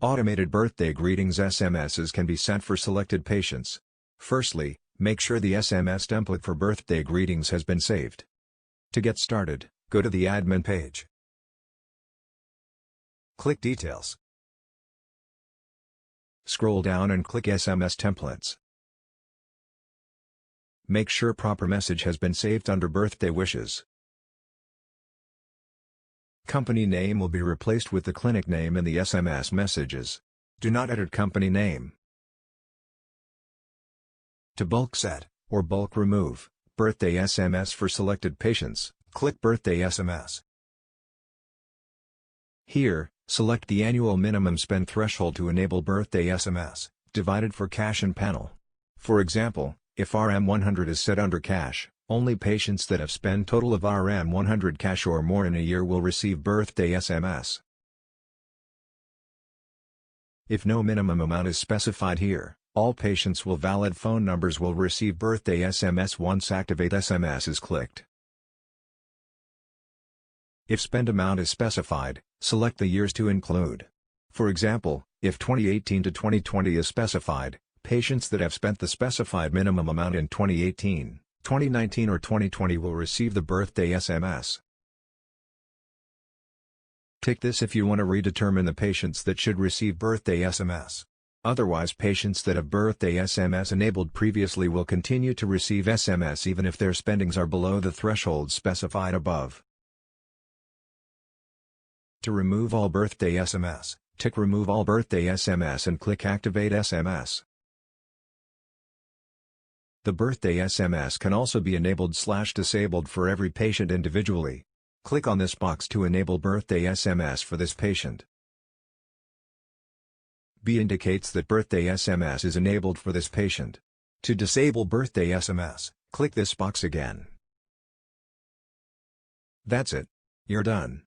Automated birthday greetings SMSs can be sent for selected patients. Firstly, make sure the SMS template for birthday greetings has been saved. To get started, go to the admin page. Click Details. Scroll down and click SMS Templates. Make sure proper message has been saved under birthday wishes. Company name will be replaced with the clinic name in the SMS messages. Do not edit company name. To bulk set, or bulk remove, birthday SMS for selected patients, click Birthday SMS. Here, select the annual minimum spend threshold to enable birthday SMS, divided for cash and panel. For example, if RM100 is set under cash, only patients that have spent total of RM100 cash or more in a year will receive birthday SMS. If no minimum amount is specified here, all patients with valid phone numbers will receive birthday SMS once Activate SMS is clicked. If spend amount is specified, select the years to include. For example, if 2018 to 2020 is specified, patients that have spent the specified minimum amount in 2018, 2019 or 2020 will receive the birthday SMS. Tick this if you want to redetermine the patients that should receive birthday SMS. Otherwise, patients that have birthday SMS enabled previously will continue to receive SMS even if their spendings are below the threshold specified above. To remove all birthday SMS, tick Remove all birthday SMS and click Activate SMS. The birthday SMS can also be enabled/disabled for every patient individually. Click on this box to enable birthday SMS for this patient. B indicates that birthday SMS is enabled for this patient. To disable birthday SMS, click this box again. That's it. You're done.